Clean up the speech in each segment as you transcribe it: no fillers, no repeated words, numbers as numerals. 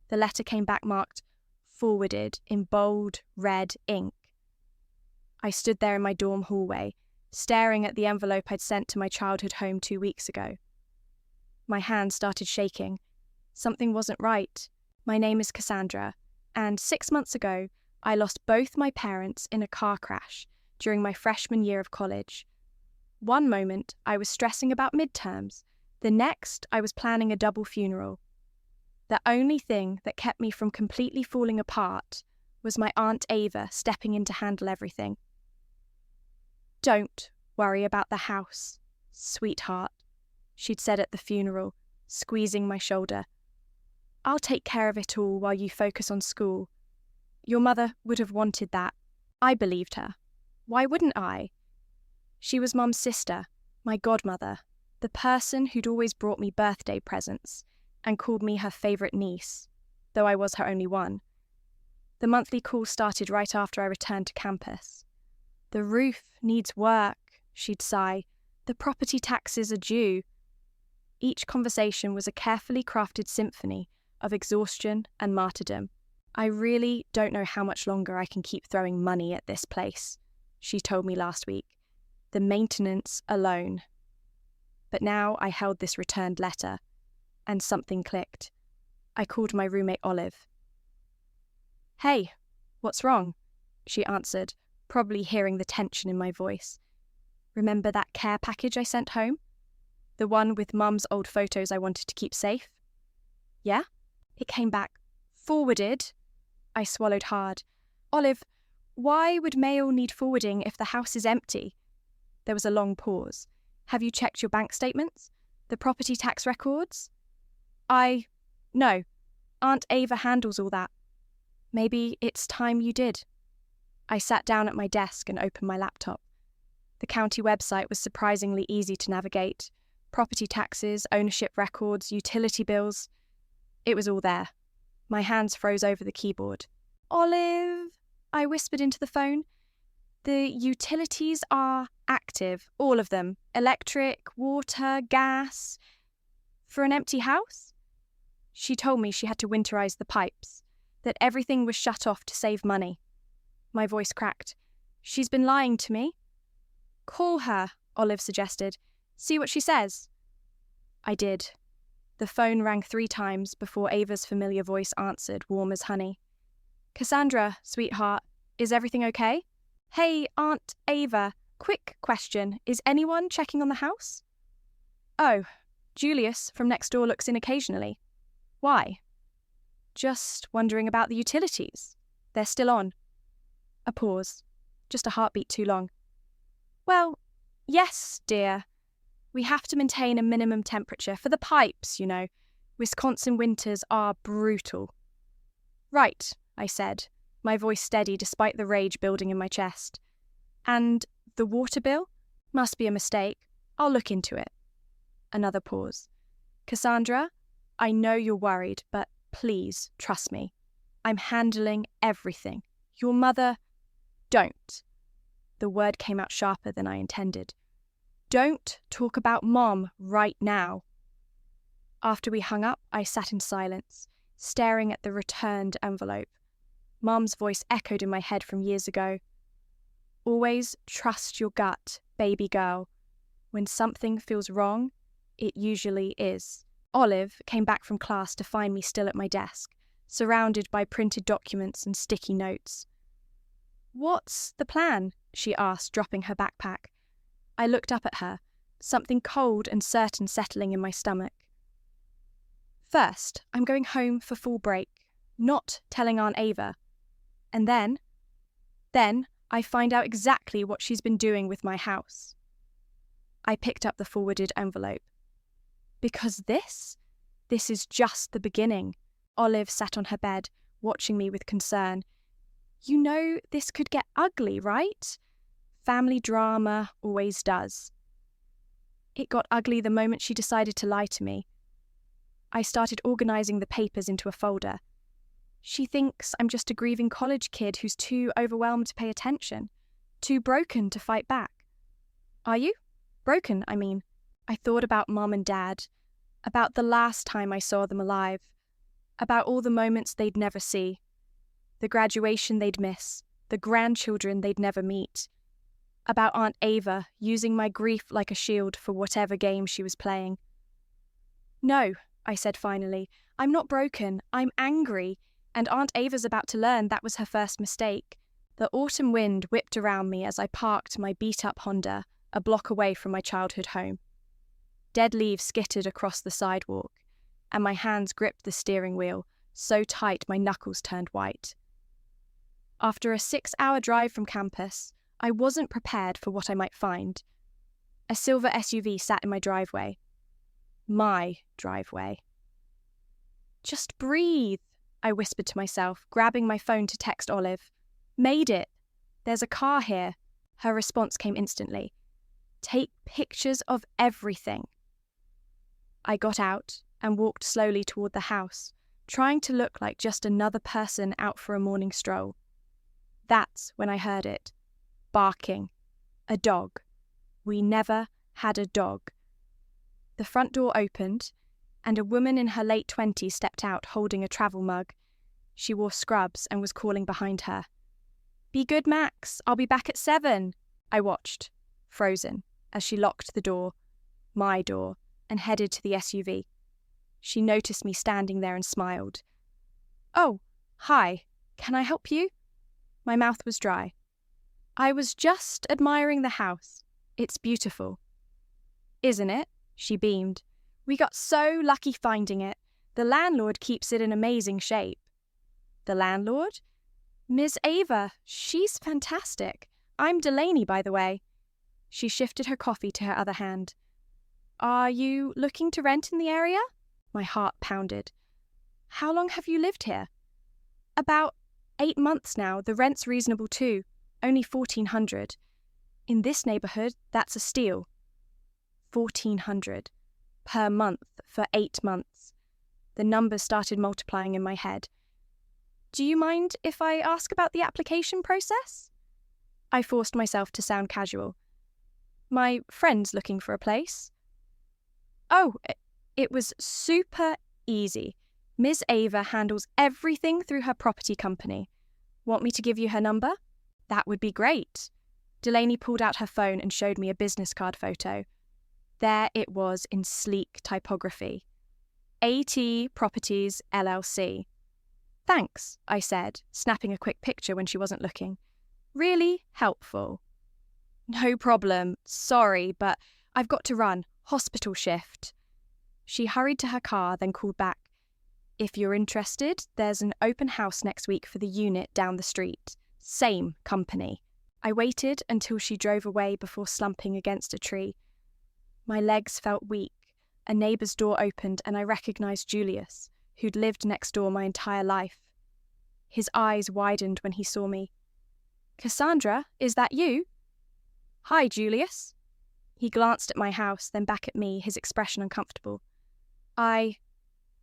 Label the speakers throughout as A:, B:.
A: The letter came back marked "forwarded" in bold red ink. I stood there in my dorm hallway, staring at the envelope I'd sent to my childhood home 2 weeks ago. My hand started shaking. Something wasn't right. My name is Cassandra, and 6 months ago, I lost both my parents in a car crash during my freshman year of college. One moment, I was stressing about midterms. The next, I was planning a double funeral. The only thing that kept me from completely falling apart was my Aunt Ava stepping in to handle everything. "Don't worry about the house, sweetheart," she'd said at the funeral, squeezing my shoulder. "I'll take care of it all while you focus on school. Your mother would have wanted that." I believed her. Why wouldn't I? She was Mum's sister, my godmother, the person who'd always brought me birthday presents and called me her favourite niece, though I was her only one. The monthly call started right after I returned to campus. "The roof needs work," she'd sigh. "The property taxes are due." Each conversation was a carefully crafted symphony of exhaustion and martyrdom. "I really don't know how much longer I can keep throwing money at this place," she told me last week. "The maintenance alone." But now I held this returned letter, and something clicked. I called my roommate Olive. "Hey, what's wrong?" she answered, probably hearing the tension in my voice. "Remember that care package I sent home? The one with Mum's old photos I wanted to keep safe?" "Yeah?" It came back "forwarded." I swallowed hard. "Olive, why would mail need forwarding if the house is empty?" There was a long pause. "Have you checked your bank statements? The property tax records?" No. Aunt Ava handles all that." "Maybe it's time you did." I sat down at my desk and opened my laptop. The county website was surprisingly easy to navigate. Property taxes, ownership records, utility bills. It was all there. My hands froze over the keyboard. "Olive," I whispered into the phone. "The utilities are active, all of them. Electric, water, gas. For an empty house?" She told me she had to winterize the pipes, that everything was shut off to save money. My voice cracked. "She's been lying to me." "Call her," Olive suggested. "See what she says." I did. The phone rang 3 times before Ava's familiar voice answered, warm as honey. "Cassandra, sweetheart, is everything okay?" "Hey, Aunt Ava, quick question. Is anyone checking on the house?" "Oh, Julius from next door looks in occasionally." "Why?" "Just wondering about the utilities. They're still on." A pause. Just a heartbeat too long. "Well, yes, dear. We have to maintain a minimum temperature for the pipes, you know. Wisconsin winters are brutal." "Right," I said, my voice steady despite the rage building in my chest. "And the water bill? Must be a mistake. I'll look into it." Another pause. "Cassandra, I know you're worried, but please trust me. I'm handling everything. Your mother..." "Don't." The word came out sharper than I intended. "Don't talk about Mom right now." After we hung up, I sat in silence, staring at the returned envelope. Mum's voice echoed in my head from years ago. "Always trust your gut, baby girl. When something feels wrong, it usually is." Olive came back from class to find me still at my desk, surrounded by printed documents and sticky notes. "What's the plan?" she asked, dropping her backpack. I looked up at her, something cold and certain settling in my stomach. "First, I'm going home for fall break, not telling Aunt Ava. And then I find out exactly what she's been doing with my house." I picked up the forwarded envelope. "Because this is just the beginning." Olive sat on her bed, watching me with concern. "You know this could get ugly, right? Family drama always does." It got ugly the moment she decided to lie to me. I started organizing the papers into a folder. She thinks I'm just a grieving college kid who's too overwhelmed to pay attention, too broken to fight back. Are you? Broken, I mean. I thought about Mom and Dad, about the last time I saw them alive. about all the moments they'd never see, the graduation they'd miss, the grandchildren they'd never meet, about Aunt Ava using my grief like a shield for whatever game she was playing. "No," I said finally, "I'm not broken, I'm angry, and Aunt Ava's about to learn that was her first mistake." The autumn wind whipped around me as I parked my beat-up Honda a block away from my childhood home. Dead leaves skittered across the sidewalk, and my hands gripped the steering wheel, so tight my knuckles turned white. After a 6-hour drive from campus, I wasn't prepared for what I might find. A silver SUV sat in my driveway. My driveway. "Just breathe," I whispered to myself, grabbing my phone to text Olive. "Made it. There's a car here." Her response came instantly. "Take pictures of everything." I got out and walked slowly toward the house, trying to look like just another person out for a morning stroll. That's when I heard it. Barking. A dog. We never had a dog. The front door opened, and a woman in her late 20s stepped out holding a travel mug. She wore scrubs and was calling behind her. "Be good, Max. I'll be back at 7. I watched, frozen, as she locked the door, my door, and headed to the SUV. She noticed me standing there and smiled. "Oh, hi. Can I help you?" My mouth was dry. "I was just admiring the house. It's beautiful." "Isn't it?" She beamed. "We got so lucky finding it. The landlord keeps it in amazing shape." "The landlord?" "Ms. Ava. She's fantastic. I'm Delaney, by the way." She shifted her coffee to her other hand. "Are you looking to rent in the area?" My heart pounded. "How long have you lived here?" "About 8 months now. The rent's reasonable too. Only $1,400. In this neighborhood, that's a steal." $1,400 per month for 8 months. The numbers started multiplying in my head. "Do you mind if I ask about the application process?" I forced myself to sound casual. "My friend's looking for a place." "Oh, it was super easy. Ms. Ava handles everything through her property company. Want me to give you her number?" "That would be great." Delaney pulled out her phone and showed me a business card photo. There it was in sleek typography. AT Properties, LLC. "Thanks," I said, snapping a quick picture when she wasn't looking. "Really helpful." "No problem. Sorry, but I've got to run. Hospital shift." She hurried to her car, then called back. "If you're interested, there's an open house next week for the unit down the street. Same company." I waited until she drove away before slumping against a tree. My legs felt weak. A neighbour's door opened and I recognised Julius, who'd lived next door my entire life. His eyes widened when he saw me. "Cassandra, is that you?" "Hi, Julius." He glanced at my house, then back at me, his expression uncomfortable. "I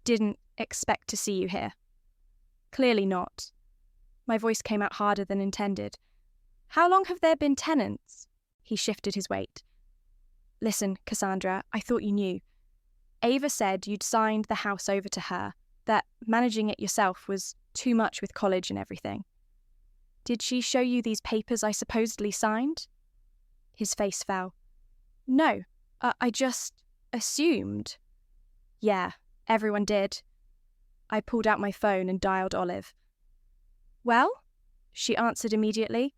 A: didn't expect to see you here." "Clearly not." My voice came out harder than intended. "How long have there been tenants?" He shifted his weight. "Listen, Cassandra, I thought you knew. Ava said you'd signed the house over to her, that managing it yourself was too much with college and everything. Did she show you these papers I supposedly signed?" His face fell. "No, I just assumed." "Yeah, everyone did." I pulled out my phone and dialed Olive. "Well?" She answered immediately.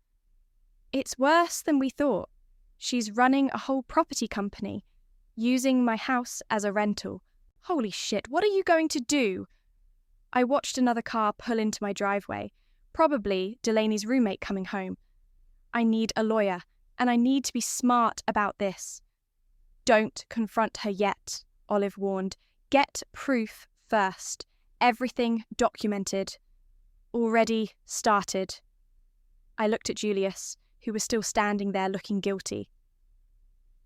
A: "It's worse than we thought. She's running a whole property company, using my house as a rental. Holy shit, what are you going to do?" I watched another car pull into my driveway, probably Delaney's roommate coming home. "I need a lawyer, and I need to be smart about this." "Don't confront her yet," Olive warned. "Get proof first. Everything documented." "Already started." I looked at Julius, who was still standing there looking guilty.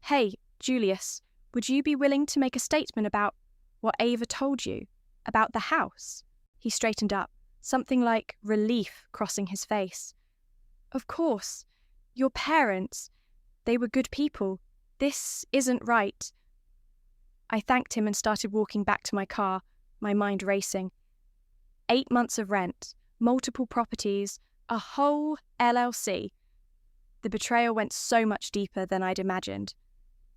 A: "Hey, Julius, would you be willing to make a statement about what Ava told you? About the house?" He straightened up, something like relief crossing his face. "Of course. Your parents, they were good people. This isn't right." I thanked him and started walking back to my car, my mind racing. 8 months of rent, multiple properties, a whole LLC. The betrayal went so much deeper than I'd imagined.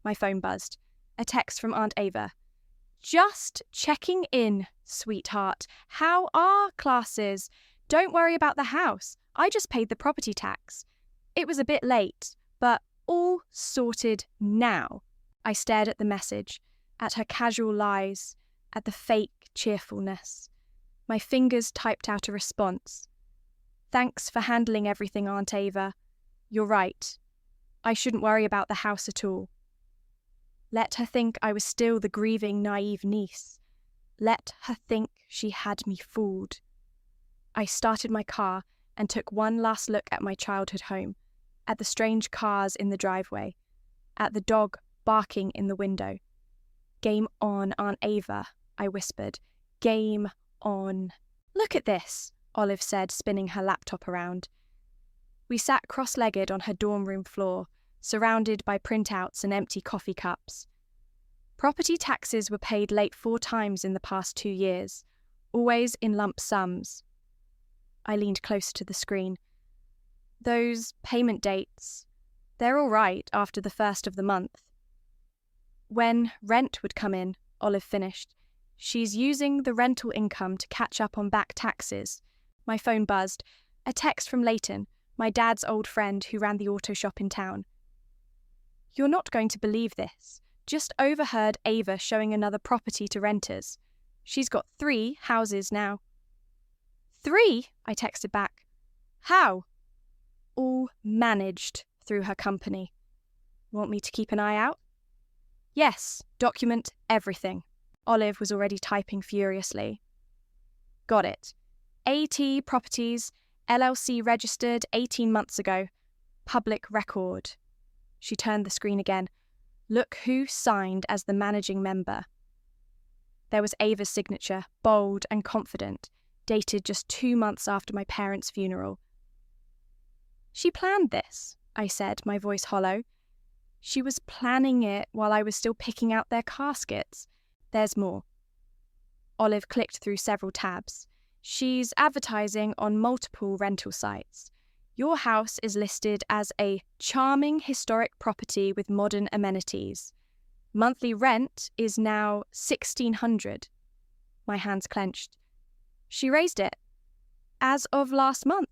A: My phone buzzed. A text from Aunt Ava. "Just checking in, sweetheart. How are classes? Don't worry about the house. I just paid the property tax. It was a bit late, but all sorted now." I stared at the message, at her casual lies, at the fake cheerfulness. My fingers typed out a response. "Thanks for handling everything, Aunt Ava. You're right. I shouldn't worry about the house at all." Let her think I was still the grieving, naive niece. Let her think she had me fooled. I started my car and took one last look at my childhood home, at the strange cars in the driveway, at the dog barking in the window. "Game on, Aunt Ava," I whispered. "Game on." "Look at this," Olive said, spinning her laptop around. We sat cross-legged on her dorm room floor, surrounded by printouts and empty coffee cups. Property taxes were paid late 4 times in the past 2 years, always in lump sums. I leaned closer to the screen. "Those payment dates, they're all right after the first of the month." "When rent would come in," Olive finished. "She's using the rental income to catch up on back taxes." My phone buzzed. A text from Leighton, my dad's old friend who ran the auto shop in town. "You're not going to believe this. Just overheard Ava showing another property to renters. She's got 3 houses now." "3?" I texted back. "How?" "All managed through her company." "Want me to keep an eye out?" "Yes, document everything." Olive was already typing furiously. "Got it. AT Properties, LLC registered 18 months ago. Public record." She turned the screen again. "Look who signed as the managing member." There was Ava's signature, bold and confident, dated just 2 months after my parents' funeral. "She planned this," I said, my voice hollow. "She was planning it while I was still picking out their caskets. There's more." Olive clicked through several tabs. "She's advertising on multiple rental sites. Your house is listed as a charming historic property with modern amenities. Monthly rent is now $1,600. My hands clenched. "She raised it. As of last month.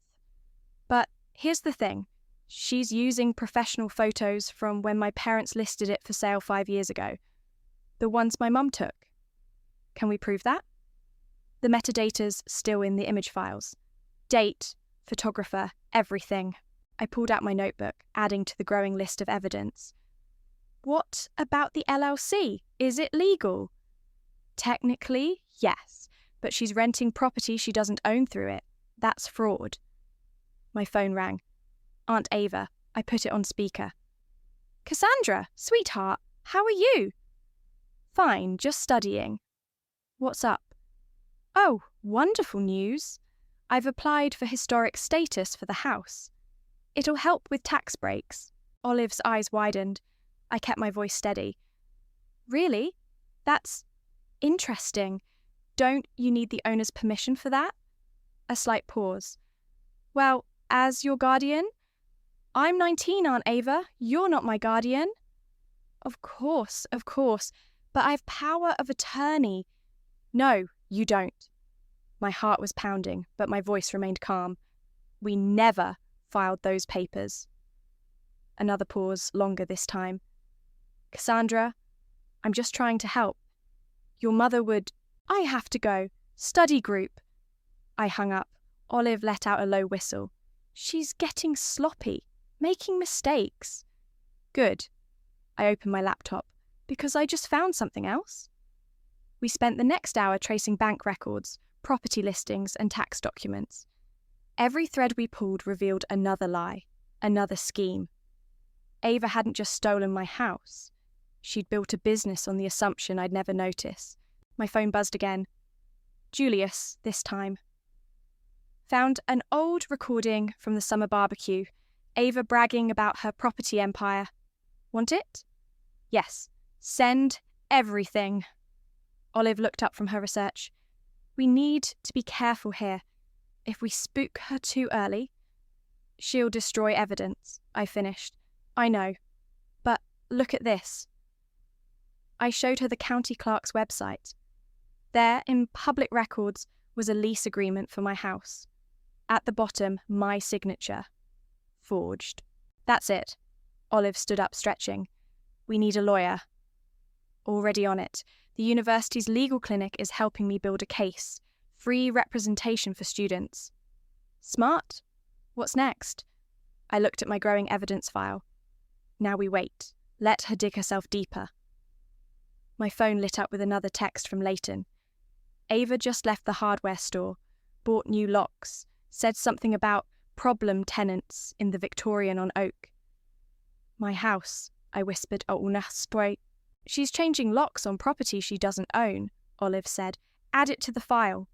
A: But here's the thing. She's using professional photos from when my parents listed it for sale 5 years ago. The ones my mum took. Can we prove that?" "The metadata's still in the image files. Date, photographer, everything." I pulled out my notebook, adding to the growing list of evidence. "What about the LLC? Is it legal?" "Technically, yes, but she's renting property she doesn't own through it. That's fraud." My phone rang. Aunt Ava. I put it on speaker. "Cassandra, sweetheart, how are you?" "Fine, just studying." "What's up?" "Oh, wonderful news. I've applied for historic status for the house. It'll help with tax breaks." Olive's eyes widened. I kept my voice steady. "Really? That's interesting. Don't you need the owner's permission for that?" A slight pause. "Well, as your guardian?" "I'm 19, Aunt Ava. You're not my guardian." Of course, but I've power of attorney." "No, you don't." My heart was pounding, but my voice remained calm. "We never filed those papers." Another pause, longer this time. "Cassandra, I'm just trying to help. Your mother would—" "I have to go. Study group." I hung up. Olive let out a low whistle. "She's getting sloppy, making mistakes." "Good." I opened my laptop, because I just found something else. We spent the next hour tracing bank records, property listings, and tax documents. Every thread we pulled revealed another lie, another scheme. Ava hadn't just stolen my house. She'd built a business on the assumption I'd never notice. My phone buzzed again. Julius, this time. Found an old recording from the summer barbecue, Ava bragging about her property empire. "Want it?" "Yes. Send everything." Olive looked up from her research. We need to be careful here. If we spook her too early, she'll destroy evidence, I finished. I know. But look at this. I showed her the county clerk's website. There, in public records, was a lease agreement for my house. At the bottom, my signature. Forged. That's it. Olive stood up, stretching. We need a lawyer. Already on it. The university's legal clinic is helping me build a case. Free representation for students. Smart. What's next? I looked at my growing evidence file. Now we wait. Let her dig herself deeper. My phone lit up with another text from Leighton. Ava just left the hardware store, bought new locks, said something about problem tenants in the Victorian on Oak. My house, I whispered, unannounced. She's changing locks on property she doesn't own, Olive said. Add it to the file.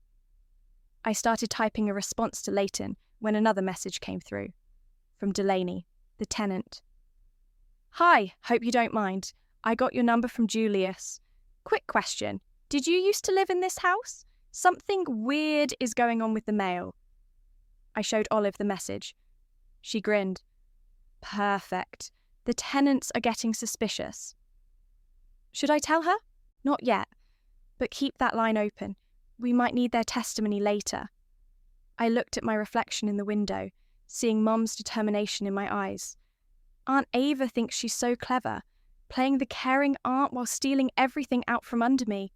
A: I started typing a response to Leighton when another message came through. From Delaney, the tenant. Hi, hope you don't mind. I got your number from Julius. Quick question. Did you used to live in this house? Something weird is going on with the mail. I showed Olive the message. She grinned. Perfect. The tenants are getting suspicious. Should I tell her? Not yet. But keep that line open. We might need their testimony later. I looked at my reflection in the window, seeing Mum's determination in my eyes. Aunt Ava thinks she's so clever, playing the caring aunt while stealing everything out from under me.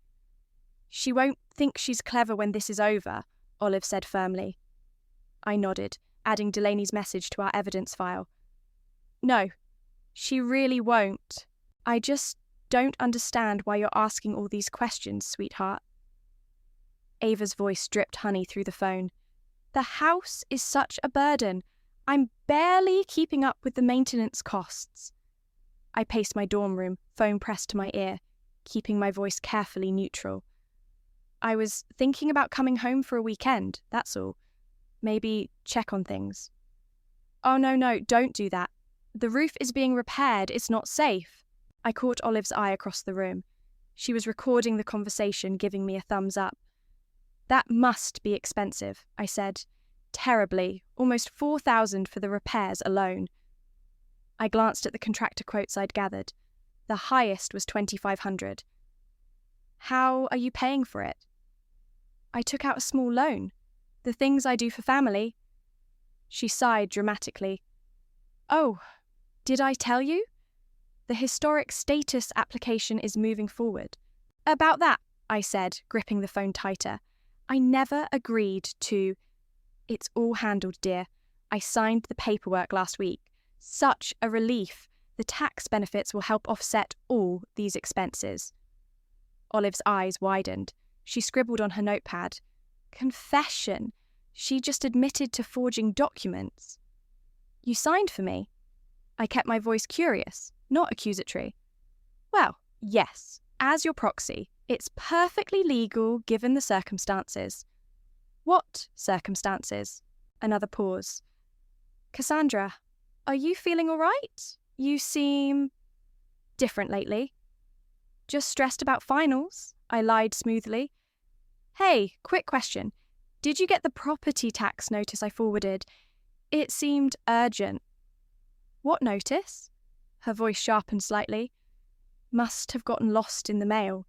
A: She won't think she's clever when this is over, Olive said firmly. I nodded, adding Delaney's message to our evidence file. No, she really won't. I just don't understand why you're asking all these questions, sweetheart. Ava's voice dripped honey through the phone. The house is such a burden. I'm barely keeping up with the maintenance costs. I paced my dorm room, phone pressed to my ear, keeping my voice carefully neutral. I was thinking about coming home for a weekend, that's all. Maybe check on things. Oh, no, don't do that. The roof is being repaired, it's not safe. I caught Olive's eye across the room. She was recording the conversation, giving me a thumbs up. That must be expensive, I said. Terribly, almost $4,000 for the repairs alone. I glanced at the contractor quotes I'd gathered. The highest was $2,500. How are you paying for it? I took out a small loan. The things I do for family. She sighed dramatically. Oh, did I tell you? The historic status application is moving forward. About that, I said, gripping the phone tighter. I never agreed to... It's all handled, dear. I signed the paperwork last week. Such a relief. The tax benefits will help offset all these expenses. Olive's eyes widened. She scribbled on her notepad. Confession. She just admitted to forging documents. You signed for me? I kept my voice curious, not accusatory. Well, yes, as your proxy. It's perfectly legal given the circumstances. What circumstances? Another pause. Cassandra, are you feeling all right? You seem different lately. Just stressed about finals, I lied smoothly. Hey, quick question. Did you get the property tax notice I forwarded? It seemed urgent. What notice? Her voice sharpened slightly. Must have gotten lost in the mail.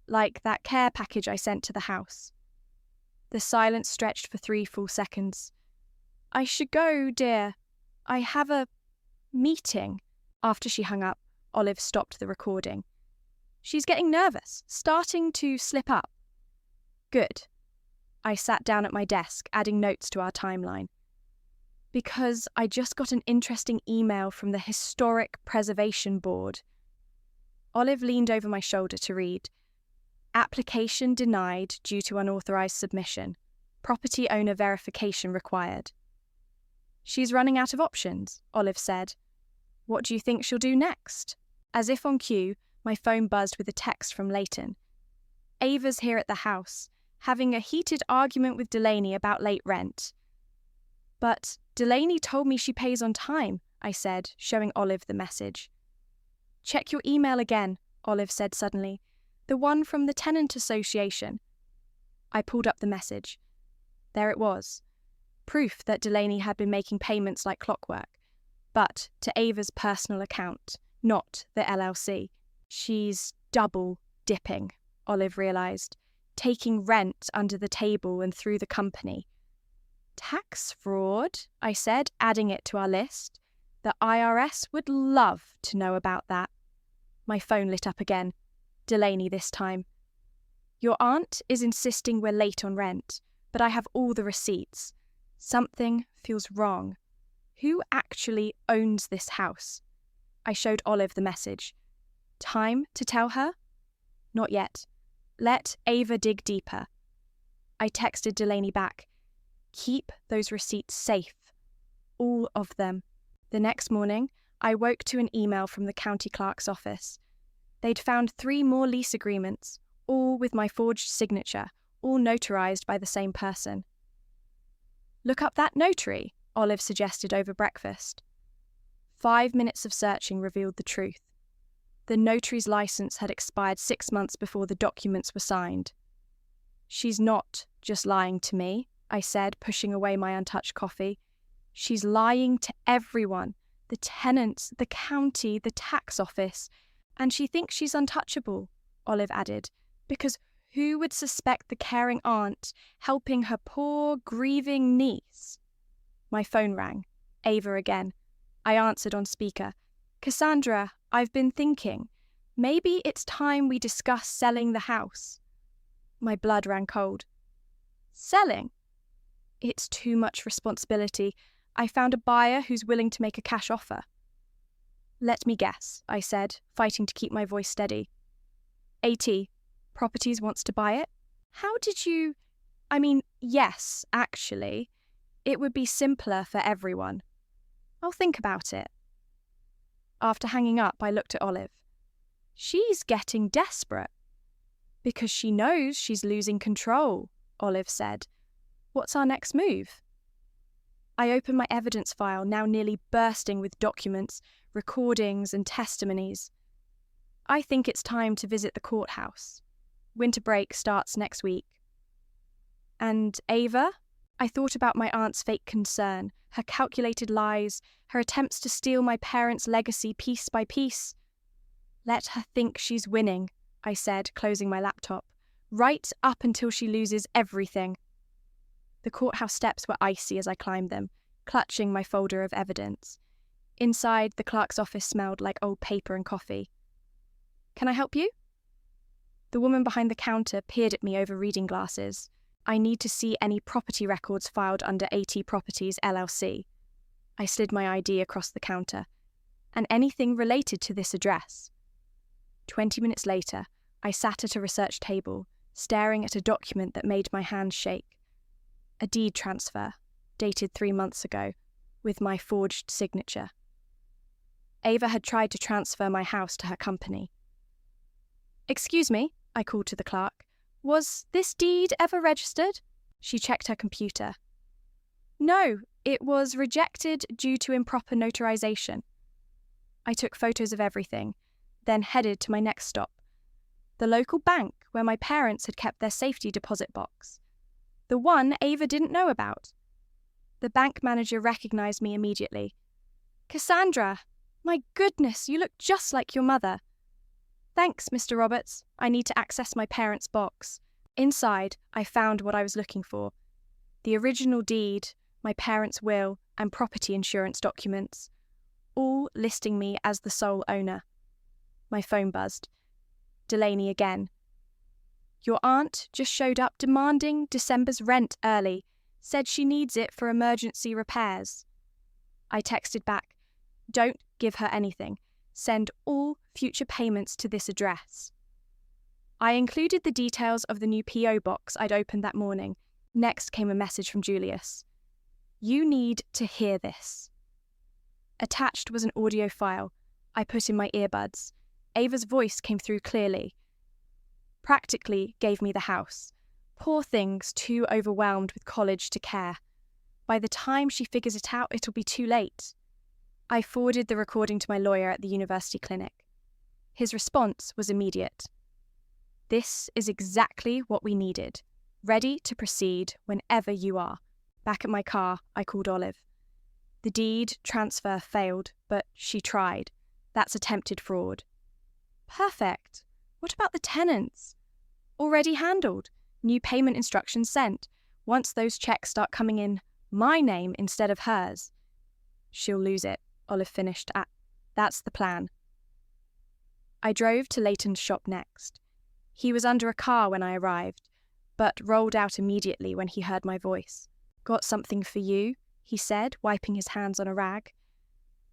A: Like that care package I sent to the house. The silence stretched for 3 full seconds. I should go, dear. I have a meeting. After she hung up, Olive stopped the recording. She's getting nervous, starting to slip up. Good. I sat down at my desk, adding notes to our timeline. Because I just got an interesting email from the Historic Preservation Board. Olive leaned over my shoulder to read. Application denied due to unauthorized submission. Property owner verification required. She's running out of options, Olive said. What do you think she'll do next? As if on cue, my phone buzzed with a text from Leighton. Ava's here at the house, having a heated argument with Delaney about late rent. But Delaney told me she pays on time, I said, showing Olive the message. Check your email again, Olive said suddenly. The one from the tenant association. I pulled up the message. There it was. Proof that Delaney had been making payments like clockwork, but to Ava's personal account, not the LLC. She's double dipping, Olive realised, taking rent under the table and through the company. Tax fraud, I said, adding it to our list. The IRS would love to know about that. My phone lit up again. Delaney this time. Your aunt is insisting we're late on rent, but I have all the receipts. Something feels wrong. Who actually owns this house? I showed Olive the message. Time to tell her? Not yet. Let Ava dig deeper. I texted Delaney back. Keep those receipts safe. All of them. The next morning, I woke to an email from the county clerk's office. They'd found 3 more lease agreements, all with my forged signature, all notarized by the same person. Look up that notary, Olive suggested over breakfast. 5 minutes of searching revealed the truth. The notary's license had expired 6 months before the documents were signed. She's not just lying to me, I said, pushing away my untouched coffee. She's lying to everyone, the tenants, the county, the tax office, and she thinks she's untouchable, Olive added, because who would suspect the caring aunt helping her poor, grieving niece? My phone rang. Ava again. I answered on speaker. Cassandra, I've been thinking. Maybe it's time we discuss selling the house. My blood ran cold. Selling? It's too much responsibility. I found a buyer who's willing to make a cash offer. Let me guess, I said, fighting to keep my voice steady. AT, Properties wants to buy it? How did you... yes, actually. It would be simpler for everyone. I'll think about it. After hanging up, I looked at Olive. She's getting desperate. Because she knows she's losing control, Olive said. What's our next move? I opened my evidence file, now nearly bursting with documents, recordings, and testimonies. I think it's time to visit the courthouse. Winter break starts next week. And Ava? I thought about my aunt's fake concern, her calculated lies, her attempts to steal my parents' legacy piece by piece. Let her think she's winning, I said, closing my laptop, right up until she loses everything. The courthouse steps were icy as I climbed them, clutching my folder of evidence. Inside, the clerk's office smelled like old paper and coffee. Can I help you? The woman behind the counter peered at me over reading glasses. I need to see any property records filed under AT Properties LLC. I slid my ID across the counter. And anything related to this address. 20 minutes later, I sat at a research table, staring at a document that made my hands shake. A deed transfer, dated 3 months ago, with my forged signature. Ava had tried to transfer my house to her company. Excuse me, I called to the clerk. Was this deed ever registered? She checked her computer. No, it was rejected due to improper notarization. I took photos of everything, then headed to my next stop, the local bank where my parents had kept their safety deposit box. The one Ava didn't know about. The bank manager recognized me immediately. Cassandra, my goodness, you look just like your mother. Thanks, Mr. Roberts. I need to access my parents' box. Inside, I found what I was looking for. The original deed, my parents' will, and property insurance documents, all listing me as the sole owner. My phone buzzed. Delaney again. Your aunt just showed up demanding December's rent early, said she needs it for emergency repairs. I texted back, don't give her anything. Send all future payments to this address. I included the details of the new P.O. box I'd opened that morning. Next came a message from Julius. You need to hear this. Attached was an audio file I put in my earbuds. Ava's voice came through clearly. Practically gave me the house. Poor thing's too overwhelmed with college to care. By the time she figures it out, it'll be too late. I forwarded the recording to my lawyer at the university clinic. His response was immediate. This is exactly what we needed. ready to proceed whenever you are. Back at my car, I called Olive. The deed transfer failed, but she tried. That's attempted fraud. Perfect. What about the tenants? Already handled. New payment instructions sent. Once those checks start coming in my name instead of hers. She'll lose it, Olive finished. That's the plan. I drove to Leighton's shop next. He was under a car when I arrived, but rolled out immediately when he heard my voice. Got something for you, he said, wiping his hands on a rag.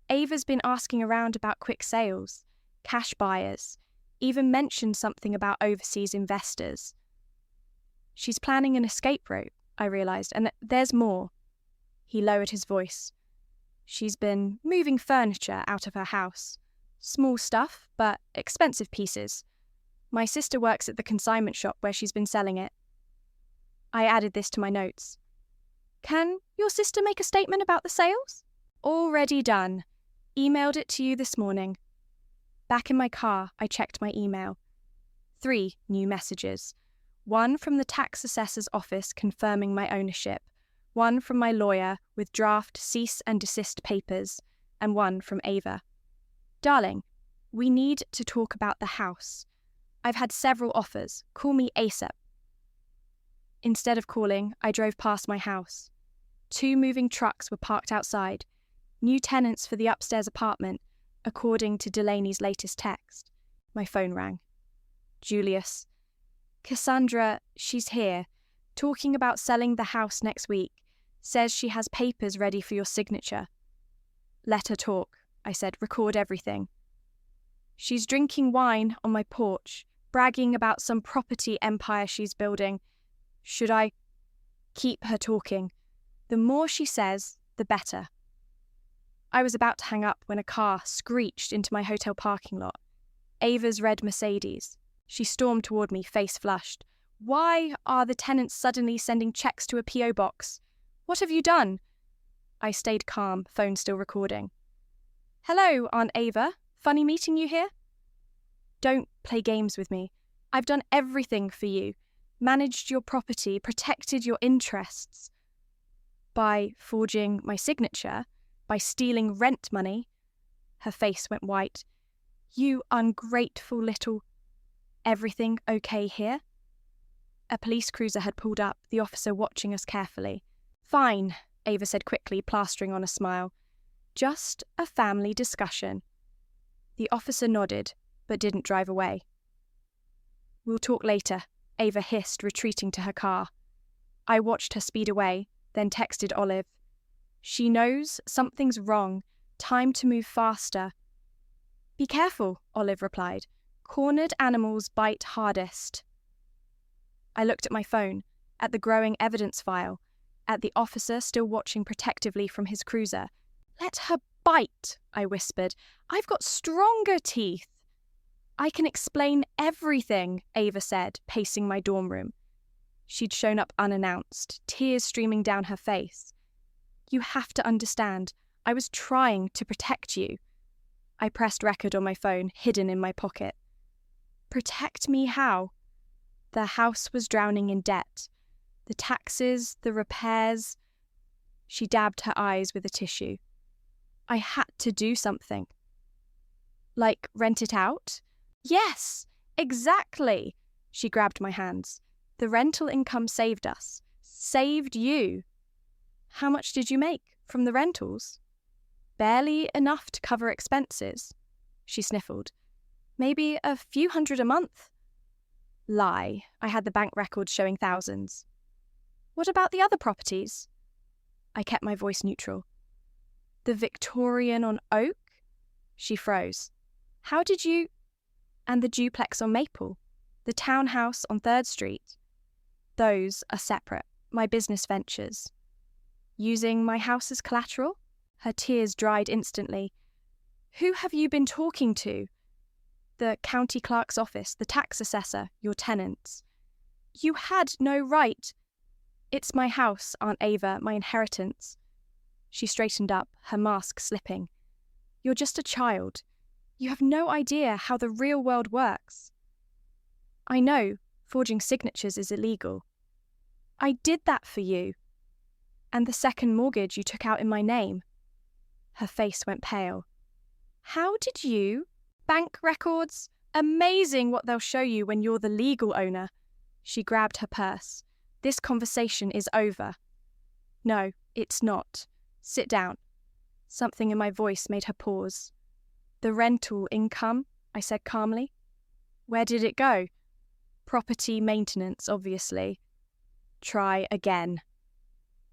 A: Ava's been asking around about quick sales, cash buyers, even mentioned something about overseas investors. She's planning an escape route, I realised, and there's more. He lowered his voice. She's been moving furniture out of her house. Small stuff, but expensive pieces. My sister works at the consignment shop where she's been selling it. I added this to my notes. Can your sister make a statement about the sales? Already done. Emailed it to you this morning. Back in my car, I checked my email. 3 new messages. 1 from the tax assessor's office confirming my ownership, 1 from my lawyer with draft cease and desist papers, and 1 from Ava. Darling, we need to talk about the house. I've had several offers. Call me ASAP. Instead of calling, I drove past my house. 2 moving trucks were parked outside. New tenants for the upstairs apartment, according to Delaney's latest text. My phone rang. Julius. Cassandra, she's here, talking about selling the house next week. Says she has papers ready for your signature. Let her talk, I said. Record everything. She's drinking wine on my porch, bragging about some property empire she's building. Should I keep her talking? The more she says, the better. I was about to hang up when a car screeched into my hotel parking lot. Ava's red Mercedes. She stormed toward me, face flushed. Why are the tenants suddenly sending checks to a P.O. box? What have you done? I stayed calm, phone still recording. Hello, Aunt Ava. Funny meeting you here? Don't play games with me. I've done everything for you. Managed your property, protected your interests. By forging my signature, by stealing rent money. Her face went white. You ungrateful little... Everything okay here? A police cruiser had pulled up, the officer watching us carefully. Fine, Ava said quickly, plastering on a smile. Just a family discussion. The officer nodded, but didn't drive away. We'll talk later, Ava hissed, retreating to her car. I watched her speed away, then texted Olive. She knows something's wrong. Time to move faster. Be careful, Olive replied. Cornered animals bite hardest. I looked at my phone, at the growing evidence file, at the officer still watching protectively from his cruiser. Let her bite, I whispered. I've got stronger teeth. I can explain everything, Ava said, pacing my dorm room. She'd shown up unannounced, tears streaming down her face. You have to understand, I was trying to protect you. I pressed record on my phone, hidden in my pocket. Protect me how? The house was drowning in debt. The taxes, the repairs. She dabbed her eyes with a tissue. I had to do something. Like rent it out? Yes, exactly. She grabbed my hands. The rental income saved us. Saved you. How much did you make from the rentals? Barely enough to cover expenses. She sniffled. Maybe a few hundred a month. Lie. I had the bank records showing thousands. What about the other properties? I kept my voice neutral. The Victorian on Oak? She froze. How did you... And the duplex on Maple? The townhouse on 3rd Street? Those are separate, my business ventures. Using my house as collateral? Her tears dried instantly. Who have you been talking to? The county clerk's office, the tax assessor, your tenants. You had no right. It's my house, Aunt Ava, my inheritance. She straightened up, her mask slipping. You're just a child. You have no idea how the real world works. I know, forging signatures is illegal. I did that for you. And the second mortgage you took out in my name. Her face went pale. How did you? Bank records? Amazing what they'll show you when you're the legal owner. She grabbed her purse. This conversation is over. No, it's not. Sit down. Something in my voice made her pause. The rental income, I said calmly. Where did it go? Property maintenance, obviously. Try again.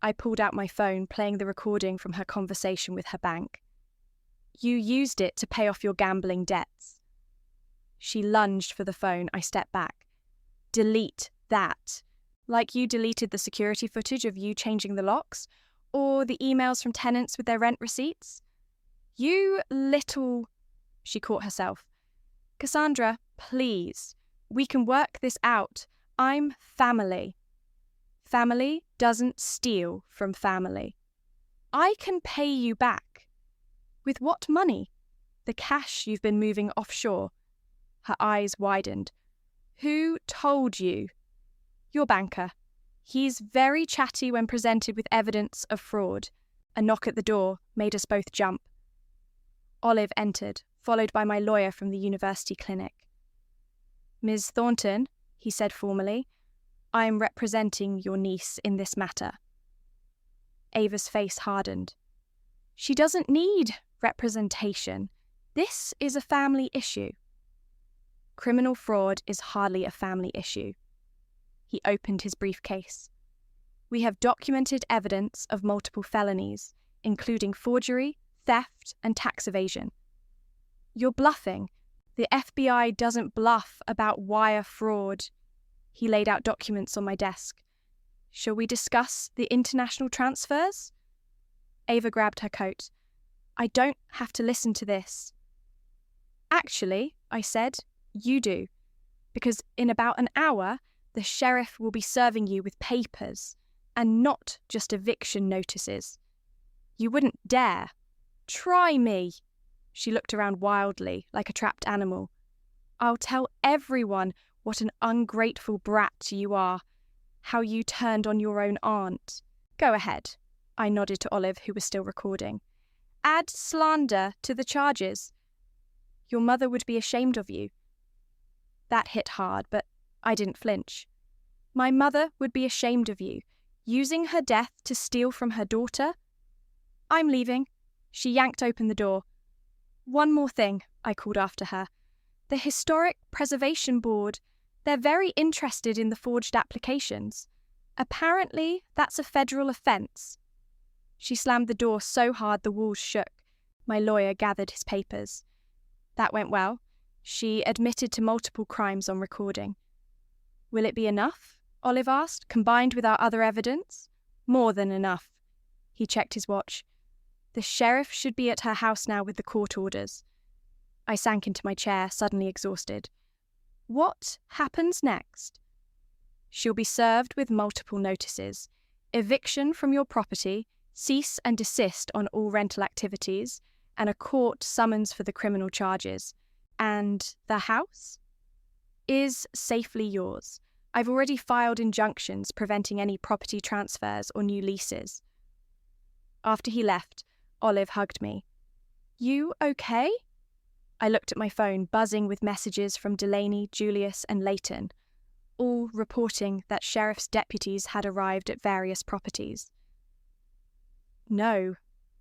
A: I pulled out my phone, playing the recording from her conversation with her bank. You used it to pay off your gambling debts. She lunged for the phone. I stepped back. Delete that. Like you deleted the security footage of you changing the locks, or the emails from tenants with their rent receipts. You little... She caught herself. Cassandra, please. We can work this out. I'm family. Family doesn't steal from family. I can pay you back. With what money? The cash you've been moving offshore. Her eyes widened. Who told you? Your banker. He's very chatty when presented with evidence of fraud. A knock at the door made us both jump. Olive entered, followed by my lawyer from the university clinic. Ms. Thornton, he said formally, I am representing your niece in this matter. Ava's face hardened. She doesn't need representation. This is a family issue. Criminal fraud is hardly a family issue. He opened his briefcase. We have documented evidence of multiple felonies, including forgery, theft, and tax evasion. You're bluffing. The FBI doesn't bluff about wire fraud. He laid out documents on my desk. Shall we discuss the international transfers? Ava grabbed her coat. I don't have to listen to this. Actually, I said, you do. Because in about an hour, the sheriff will be serving you with papers, and not just eviction notices. You wouldn't dare. Try me. She looked around wildly, like a trapped animal. I'll tell everyone what an ungrateful brat you are, how you turned on your own aunt. Go ahead. I nodded to Olive, who was still recording. Add slander to the charges. Your mother would be ashamed of you. That hit hard, but I didn't flinch. My mother would be ashamed of you, using her death to steal from her daughter? I'm leaving. She yanked open the door. One more thing, I called after her. The Historic Preservation Board, they're very interested in the forged applications. Apparently, that's a federal offence. She slammed the door so hard the walls shook. My lawyer gathered his papers. That went well. She admitted to multiple crimes on recording. Will it be enough? Olive asked, combined with our other evidence. More than enough. He checked his watch. The sheriff should be at her house now with the court orders. I sank into my chair, suddenly exhausted. What happens next? She'll be served with multiple notices. Eviction from your property, cease and desist on all rental activities, and a court summons for the criminal charges. And the house? Is safely yours. I've already filed injunctions preventing any property transfers or new leases. After he left, Olive hugged me. You okay? I looked at my phone, buzzing with messages from Delaney, Julius, and Leighton, all reporting that sheriff's deputies had arrived at various properties. No,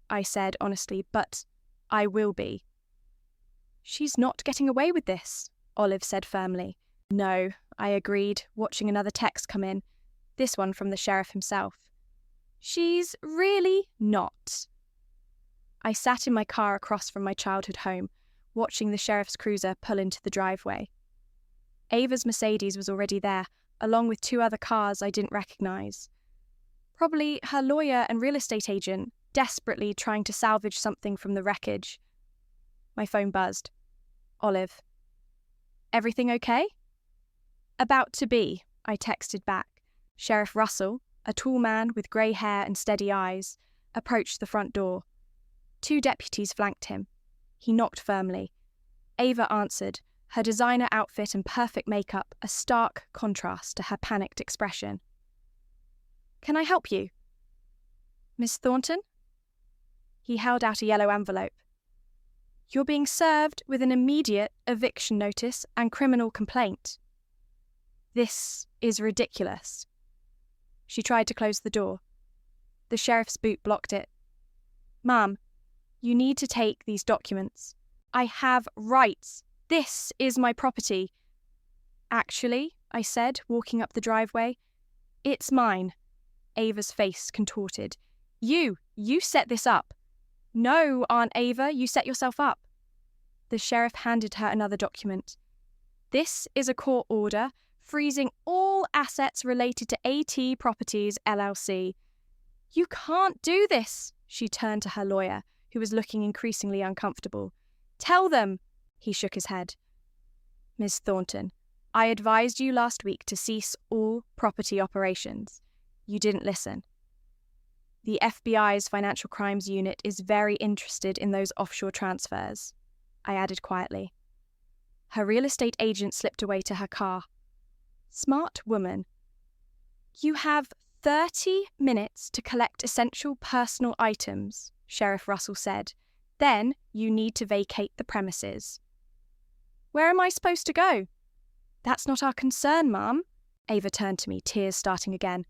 A: I said honestly, but I will be. She's not getting away with this, Olive said firmly. No, I agreed, watching another text come in, this one from the sheriff himself. She's really not. I sat in my car across from my childhood home, watching the sheriff's cruiser pull into the driveway. Ava's Mercedes was already there, along with 2 other cars I didn't recognise. Probably her lawyer and real estate agent, desperately trying to salvage something from the wreckage. My phone buzzed. Olive. Everything okay? About to be, I texted back. Sheriff Russell, a tall man with grey hair and steady eyes, approached the front door. 2 deputies flanked him. He knocked firmly. Ava answered, her designer outfit and perfect makeup a stark contrast to her panicked expression. Can I help you? Miss Thornton? He held out a yellow envelope. You're being served with an immediate eviction notice and criminal complaint. This is ridiculous. She tried to close the door. The sheriff's boot blocked it. Ma'am, you need to take these documents. I have rights. This is my property. Actually, I said, walking up the driveway, it's mine. Ava's face contorted. You set this up. No, Aunt Ava, you set yourself up. The sheriff handed her another document. This is a court order freezing all assets related to AT Properties, LLC. You can't do this, she turned to her lawyer, who was looking increasingly uncomfortable. Tell them, he shook his head. Miss Thornton, I advised you last week to cease all property operations. You didn't listen. The FBI's Financial Crimes Unit is very interested in those offshore transfers, I added quietly. Her real estate agent slipped away to her car. Smart woman. You have 30 minutes to collect essential personal items, Sheriff Russell said. Then you need to vacate the premises. Where am I supposed to go? That's not our concern, Ma'am. Ava turned to me, tears starting again.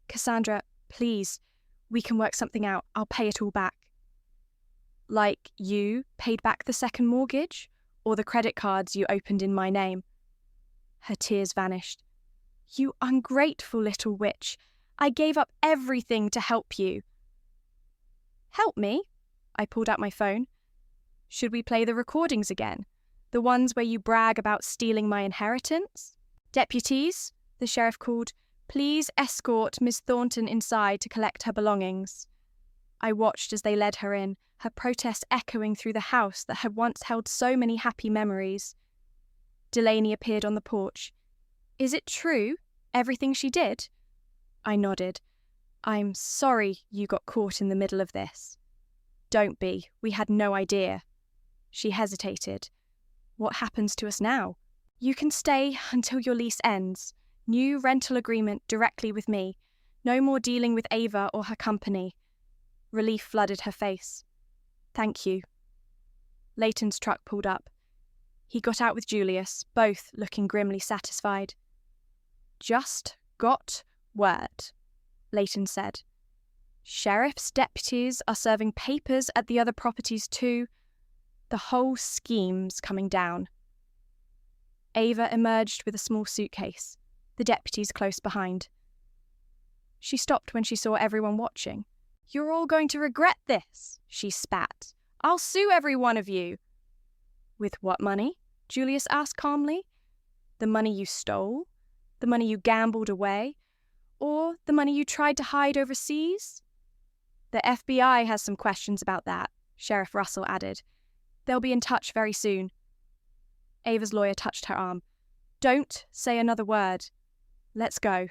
A: Cassandra, please, we can work something out. I'll pay it all back. Like you paid back the second mortgage? Or the credit cards you opened in my name? Her tears vanished. You ungrateful little witch. I gave up everything to help you. Help me? I pulled out my phone. Should we play the recordings again? The ones where you brag about stealing my inheritance? Deputies, the sheriff called, please escort Miss Thornton inside to collect her belongings. I watched as they led her in, her protest echoing through the house that had once held so many happy memories. Delaney appeared on the porch. Is it true, everything she did? I nodded. I'm sorry you got caught in the middle of this. Don't be, we had no idea. She hesitated. What happens to us now? You can stay until your lease ends. New rental agreement directly with me. No more dealing with Ava or her company. Relief flooded her face. Thank you. Leighton's truck pulled up. He got out with Julius, both looking grimly satisfied. Just got word, Leighton said. Sheriff's deputies are serving papers at the other properties too. The whole scheme's coming down. Ava emerged with a small suitcase, the deputies close behind. She stopped when she saw everyone watching. You're all going to regret this, she spat. I'll sue every one of you. With what money? Julius asked calmly. The money you stole? The money you gambled away? Or the money you tried to hide overseas? The FBI has some questions about that, Sheriff Russell added. They'll be in touch very soon. Ava's lawyer touched her arm. Don't say another word. Let's go.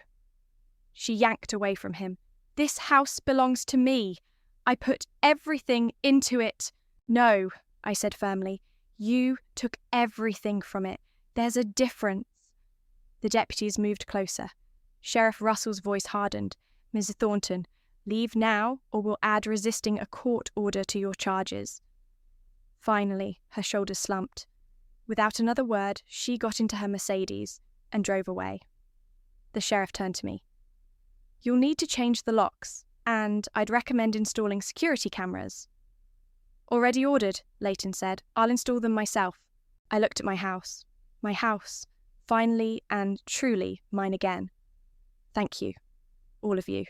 A: She yanked away from him. This house belongs to me. I put everything into it. No, I said firmly. You took everything from it. There's a difference. The deputies moved closer. Sheriff Russell's voice hardened. Ms. Thornton, leave now or we'll add resisting a court order to your charges. Finally, her shoulders slumped. Without another word, she got into her Mercedes and drove away. The sheriff turned to me. You'll need to change the locks, and I'd recommend installing security cameras. Already ordered, Leighton said. I'll install them myself. I looked at my house. My house, finally and truly mine again. Thank you, all of you.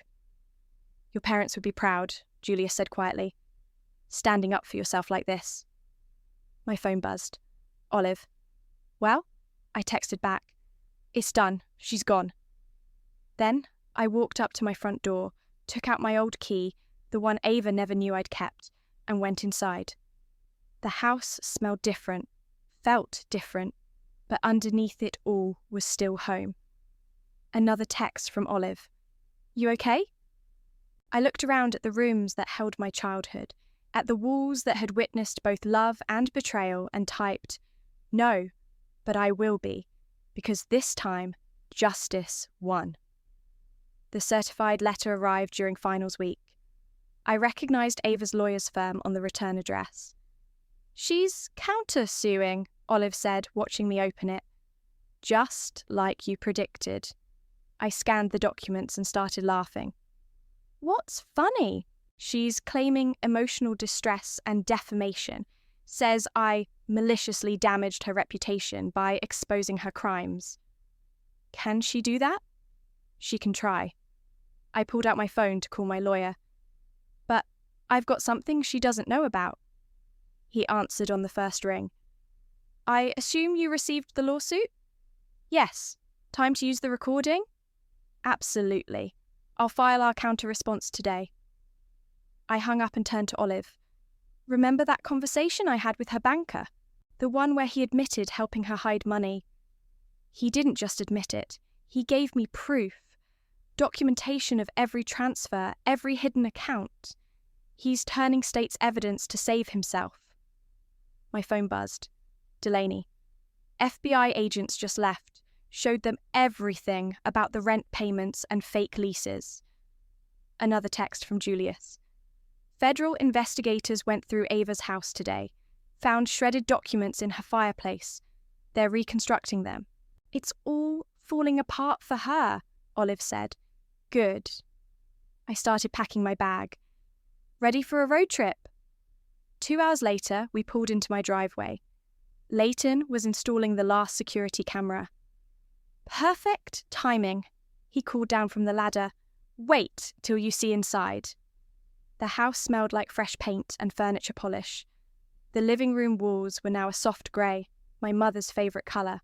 A: Your parents would be proud, Julius said quietly. Standing up for yourself like this. My phone buzzed. Olive. Well? I texted back. It's done. She's gone. Then I walked up to my front door, took out my old key, the one Ava never knew I'd kept, and went inside. The house smelled different, felt different, but underneath it all was still home. Another text from Olive. You okay? I looked around at the rooms that held my childhood, at the walls that had witnessed both love and betrayal, and typed, No, but I will be, because this time justice won. The certified letter arrived during finals week. I recognized Ava's lawyer's firm on the return address. "She's counter-suing," Olive said, watching me open it. "Just like you predicted." I scanned the documents and started laughing. "What's funny?" "She's claiming emotional distress and defamation. Says I maliciously damaged her reputation by exposing her crimes." "Can she do that?" "She can try." I pulled out my phone to call my lawyer. "But I've got something she doesn't know about." He answered on the first ring. "I assume you received the lawsuit?" "Yes. Time to use the recording?" "Absolutely. I'll file our counter-response today." I hung up and turned to Olive. "Remember that conversation I had with her banker? The one where he admitted helping her hide money?" "He didn't just admit it. He gave me proof. Documentation of every transfer, every hidden account. He's turning state's evidence to save himself." My phone buzzed. Delaney. "FBI agents just left. Showed them everything about the rent payments and fake leases." Another text from Julius. "Federal investigators went through Ava's house today. Found shredded documents in her fireplace. They're reconstructing them." "It's all falling apart for her," Olive said. "Good." I started packing my bag. "Ready for a road trip?" 2 hours later, we pulled into my driveway. Leighton was installing the last security camera. "Perfect timing," he called down from the ladder. "Wait till you see inside." The house smelled like fresh paint and furniture polish. The living room walls were now a soft grey, my mother's favourite colour.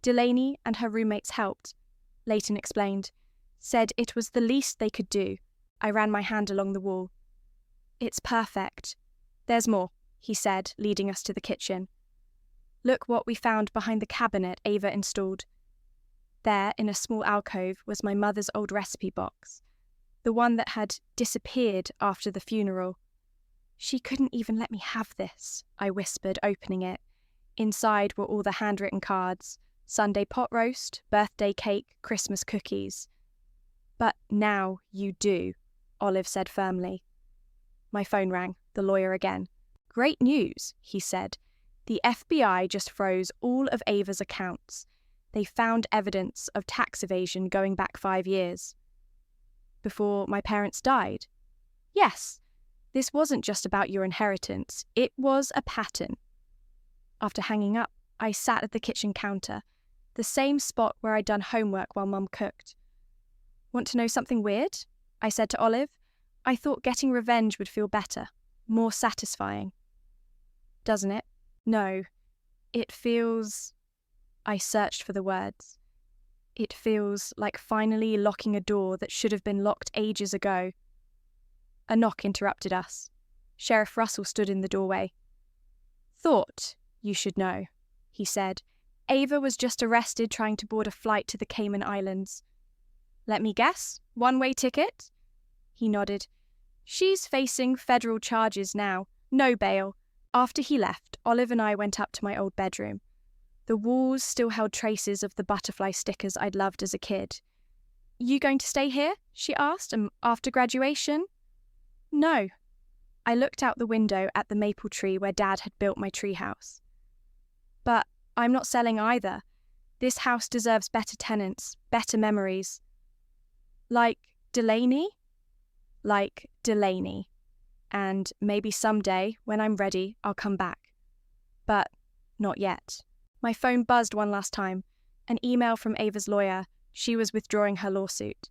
A: "Delaney and her roommates helped," Leighton explained. "Said it was the least they could do." I ran my hand along the wall. "It's perfect. There's more," he said, leading us to the kitchen. "Look what we found behind the cabinet Ava installed." There, in a small alcove, was my mother's old recipe box, the one that had disappeared after the funeral. "She couldn't even let me have this," I whispered, opening it. Inside were all the handwritten cards: Sunday pot roast, birthday cake, Christmas cookies. "But now you do," Olive said firmly. My phone rang, the lawyer again. "Great news," he said. "The FBI just froze all of Ava's accounts. They found evidence of tax evasion going back 5 years." "Before my parents died?" "Yes. This wasn't just about your inheritance. It was a pattern." After hanging up, I sat at the kitchen counter, the same spot where I'd done homework while Mum cooked. "Want to know something weird?" I said to Olive. "I thought getting revenge would feel better, more satisfying." "Doesn't it?" "No. It feels..." I searched for the words. "It feels like finally locking a door that should have been locked ages ago." A knock interrupted us. Sheriff Russell stood in the doorway. "Thought you should know," he said. "Ava was just arrested trying to board a flight to the Cayman Islands." "Let me guess, one-way ticket?" He nodded. "She's facing federal charges now, no bail." After he left, Olive and I went up to my old bedroom. The walls still held traces of the butterfly stickers I'd loved as a kid. "You going to stay here?" she asked, "after graduation?" "No." I looked out the window at the maple tree where Dad had built my treehouse. "But I'm not selling either. This house deserves better tenants, better memories." "Like Delaney?" "Like Delaney. And maybe someday, when I'm ready, I'll come back. But not yet." My phone buzzed one last time. An email from Ava's lawyer. She was withdrawing her lawsuit.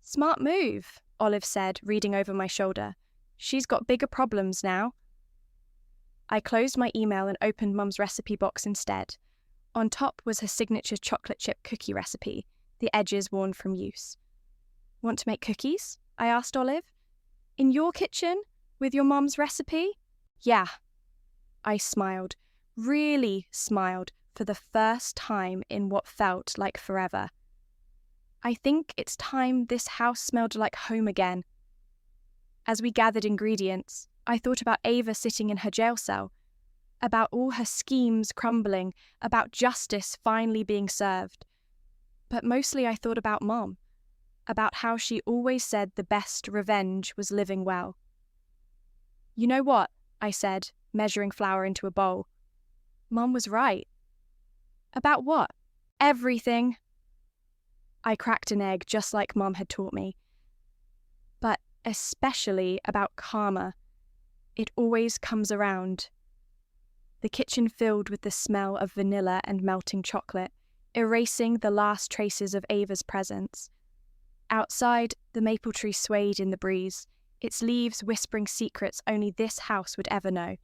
A: "Smart move," Olive said, reading over my shoulder. "She's got bigger problems now." I closed my email and opened Mum's recipe box instead. On top was her signature chocolate chip cookie recipe, the edges worn from use. "Want to make cookies?" I asked Olive. "In your kitchen? With your Mum's recipe?" "Yeah." I smiled, really smiled, for the first time in what felt like forever. "I think it's time this house smelled like home again." As we gathered ingredients, I thought about Ava sitting in her jail cell, about all her schemes crumbling, about justice finally being served. But mostly I thought about Mom. about how she always said the best revenge was living well. You know what? I said, measuring flour into a bowl. Mum was right. About what? Everything. I cracked an egg just like Mum had taught me. But especially about karma. It always comes around. The kitchen filled with the smell of vanilla and melting chocolate, erasing the last traces of Ava's presence. Outside, the maple tree swayed in the breeze, its leaves whispering secrets only this house would ever know.